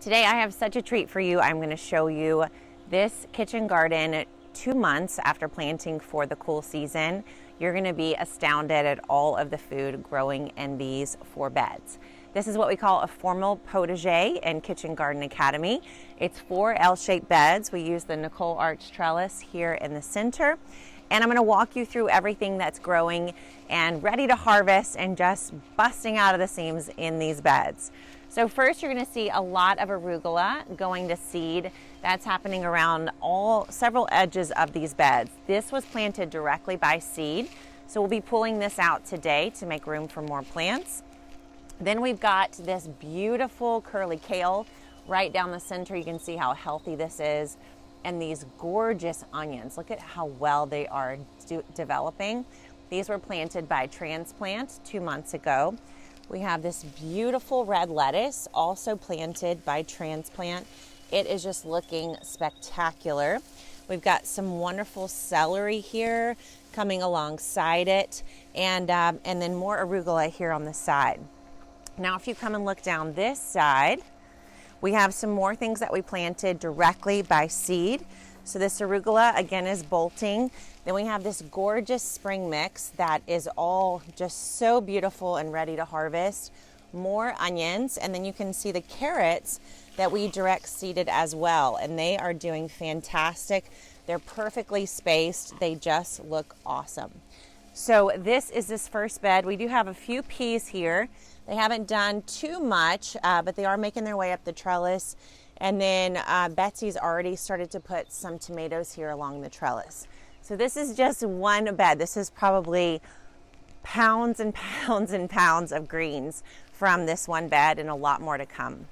Today I have such a treat for you. I'm going to show you this kitchen garden 2 months after planting for the cool season. You're going to be astounded at all of the food growing in these 4 beds. This is what we call a formal potager in Kitchen Garden Academy. It's 4 L-shaped beds. We use the Nicole arch trellis here in the center. And I'm going to walk you through everything that's growing and ready to harvest and just busting out of the seams in these beds. So first you're going to see a lot of arugula going to seed. That's happening around several edges of these beds. This was planted directly by seed. So we'll be pulling this out today to make room for more plants. Then we've got this beautiful curly kale right down the center. You can see how healthy this is. And these gorgeous onions. Look at how well they are developing. These were planted by transplant 2 months ago. We have this beautiful red lettuce, also planted by transplant. It is just looking spectacular. We've got some wonderful celery here coming alongside it, and then more arugula here on the side. Now, if you come and look down this side, we have some more things that we planted directly by seed. So this arugula, again, is bolting. Then we have this gorgeous spring mix that is all just so beautiful and ready to harvest. More onions, and then you can see the carrots that we direct seeded as well. And they are doing fantastic. They're perfectly spaced. They just look awesome. So this is this first bed. We do have a few peas here. They haven't done too much, but they are making their way up the trellis. And then Betsy's already started to put some tomatoes here along the trellis. So this is just one bed. This is probably pounds and pounds and pounds of greens from this one bed, and a lot more to come.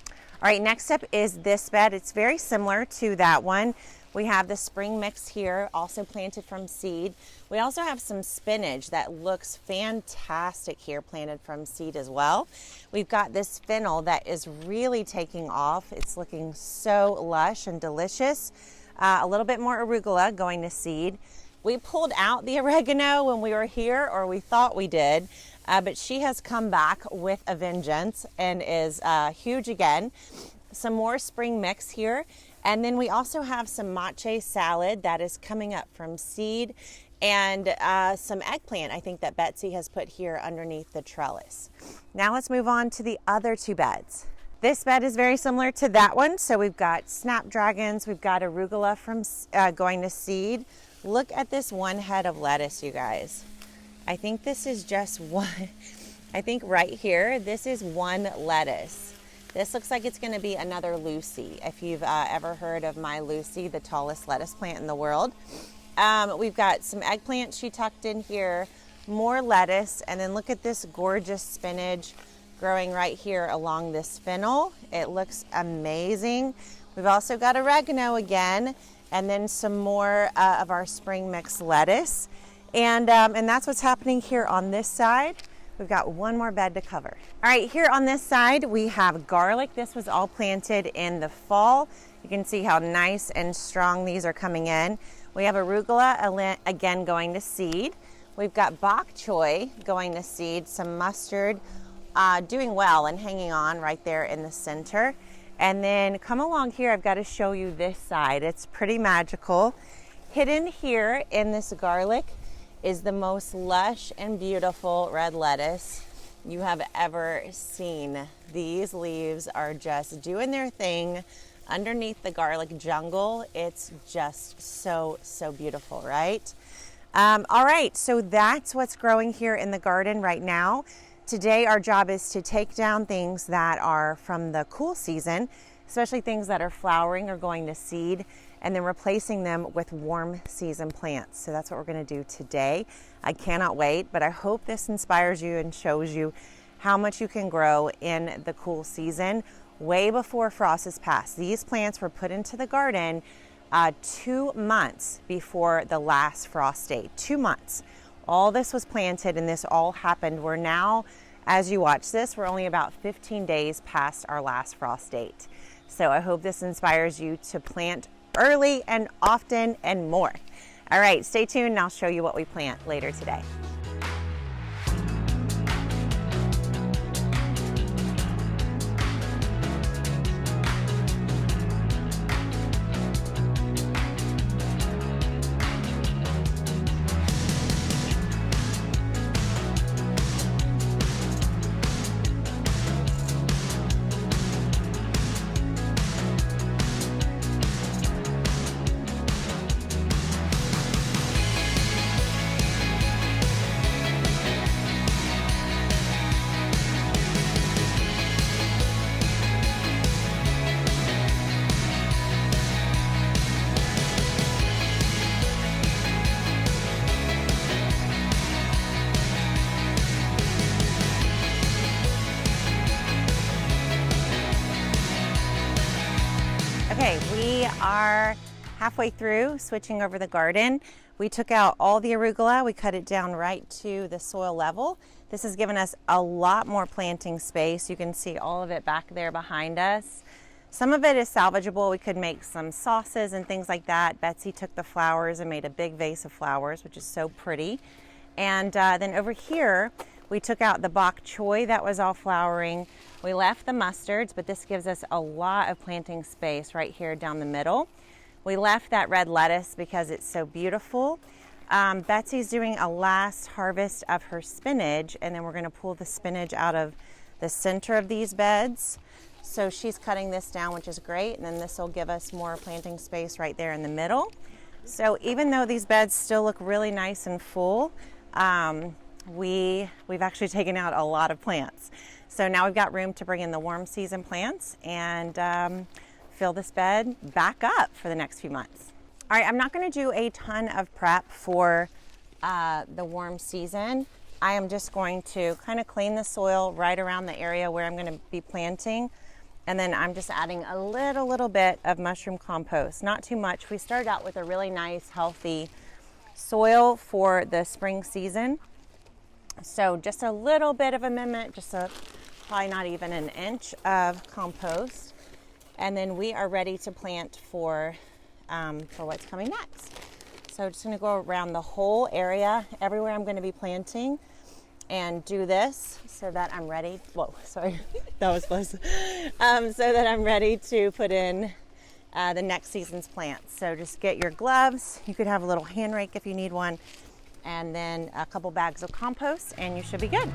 All right, next up is this bed. It's very similar to that one. We have the spring mix here, also planted from seed. We also have some spinach that looks fantastic here, planted from seed as well. We've got this fennel that is really taking off. It's looking so lush and delicious. A little bit more arugula going to seed. We pulled out the oregano when we were here, or we thought we did, but she has come back with a vengeance and is huge again. Some more spring mix here. And then we also have some mache salad that is coming up from seed, and some eggplant, I think, that Betsy has put here underneath the trellis. Now let's move on to the other 2 beds. This bed is very similar to that one. So we've got snapdragons, we've got arugula from going to seed. Look at this one head of lettuce, you guys. I think this is just one. I think right here, this is one lettuce. This looks like it's going to be another Lucy. If you've ever heard of my Lucy, the tallest lettuce plant in the world. We've got some eggplant she tucked in here, more lettuce, and then look at this gorgeous spinach growing right here along this fennel. It looks amazing. We've also got oregano again, and then some more of our spring mix lettuce. And that's what's happening here on this side. We've got one more bed to cover. All right, here on this side, we have garlic. This was all planted in the fall. You can see how nice and strong these are coming in. We have arugula, again, going to seed. We've got bok choy going to seed, some mustard doing well and hanging on right there in the center. And then come along here, I've got to show you this side. It's pretty magical. Hidden here in this garlic is the most lush and beautiful red lettuce you have ever seen. These leaves are just doing their thing underneath the garlic jungle. It's just so beautiful, right? All right, so that's what's growing here in the garden right now. Today our job is to take down things that are from the cool season, especially things that are flowering or going to seed, and then replacing them with warm season plants. So that's what we're going to do today. I cannot wait, but I hope this inspires you and shows you how much you can grow in the cool season way before frost is past. These plants were put into the garden 2 months before the last frost date. 2 months. All this was planted and this all happened. We're now, as you watch this, we're only about 15 days past our last frost date. So I hope this inspires you to plant early and often and more. All right, stay tuned and I'll show you what we plant later today. Okay, we are halfway through switching over the garden. We took out all the arugula, we cut it down right to the soil level. This has given us a lot more planting space. You can see all of it back there behind us. Some of it is salvageable. We could make some sauces and things like that. Betsy took the flowers and made a big vase of flowers, which is so pretty. And then over here, we took out the bok choy that was all flowering. We left the mustards, but this gives us a lot of planting space right here down the middle. We left that red lettuce because it's so beautiful. Betsy's doing a last harvest of her spinach, and then we're gonna pull the spinach out of the center of these beds. So she's cutting this down, which is great, and then this will give us more planting space right there in the middle. So even though these beds still look really nice and full, we've actually taken out a lot of plants. So now we've got room to bring in the warm season plants and fill this bed back up for the next few months. All right, I'm not going to do a ton of prep for the warm season. I am just going to kind of clean the soil right around the area where I'm going to be planting. And then I'm just adding a little bit of mushroom compost, not too much. We started out with a really nice, healthy soil for the spring season. So just a little bit of amendment, probably not even an inch of compost. And then we are ready to plant for what's coming next. So just gonna go around the whole area, everywhere I'm gonna be planting, and do this so that I'm ready. Whoa, sorry, that was close. So that I'm ready to put in the next season's plants. So just get your gloves. You could have a little hand rake if you need one, and then a couple bags of compost, and you should be good.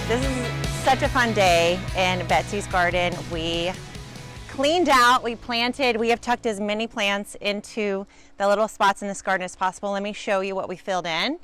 This is such a fun day in Betsy's garden. We cleaned out, we planted, we have tucked as many plants into the little spots in this garden as possible. Let me show you what we filled in.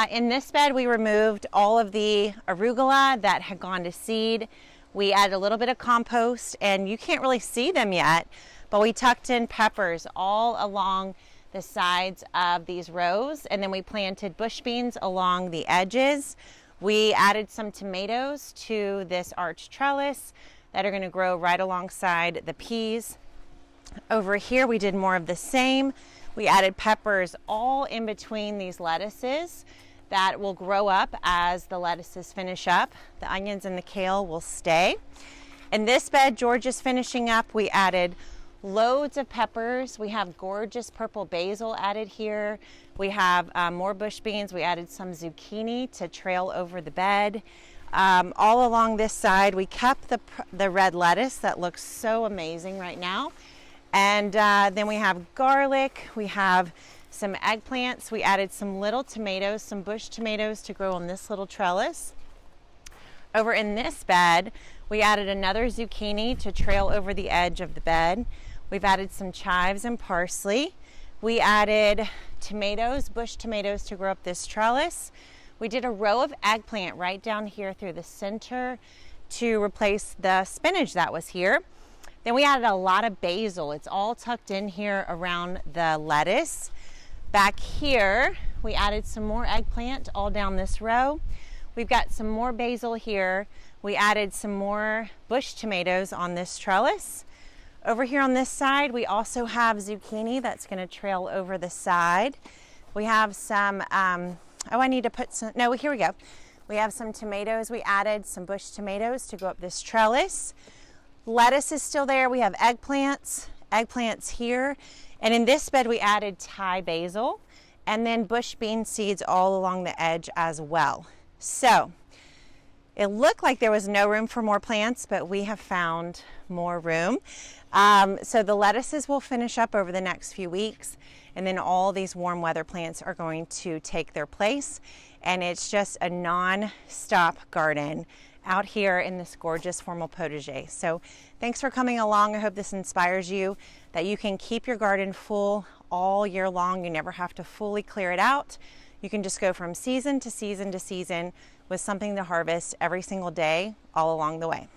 In this bed, we removed all of the arugula that had gone to seed. We added a little bit of compost, and you can't really see them yet, but we tucked in peppers all along the sides of these rows, and then we planted bush beans along the edges. We added some tomatoes to this arch trellis that are going to grow right alongside the peas. Over here we did more of the same. We added peppers all in between these lettuces that will grow up as the lettuces finish up. The onions and the kale will stay. In this bed George is finishing up. We added loads of peppers. We have gorgeous purple basil added here. We have more bush beans. We added some zucchini to trail over the bed. All along this side, we kept the red lettuce that looks so amazing right now. And then we have garlic. We have some eggplants. We added some little tomatoes, some bush tomatoes to grow on this little trellis. Over in this bed, we added another zucchini to trail over the edge of the bed. We've added some chives and parsley. We added tomatoes, bush tomatoes to grow up this trellis. We did a row of eggplant right down here through the center to replace the spinach that was here. Then we added a lot of basil. It's all tucked in here around the lettuce. Back here, we added some more eggplant all down this row. We've got some more basil here. We added some more bush tomatoes on this trellis. Over here on this side, we also have zucchini that's going to trail over the side. We have some, here we go. We have some tomatoes. We added some bush tomatoes to go up this trellis. Lettuce is still there. We have eggplants here. And in this bed, we added Thai basil and then bush bean seeds all along the edge as well. So it looked like there was no room for more plants, but we have found more room. So the lettuces will finish up over the next few weeks, and then all these warm weather plants are going to take their place. And it's just a non-stop garden out here in this gorgeous formal potager. So thanks for coming along. I hope this inspires you that you can keep your garden full all year long. You never have to fully clear it out. You can just go from season to season to season with something to harvest every single day all along the way.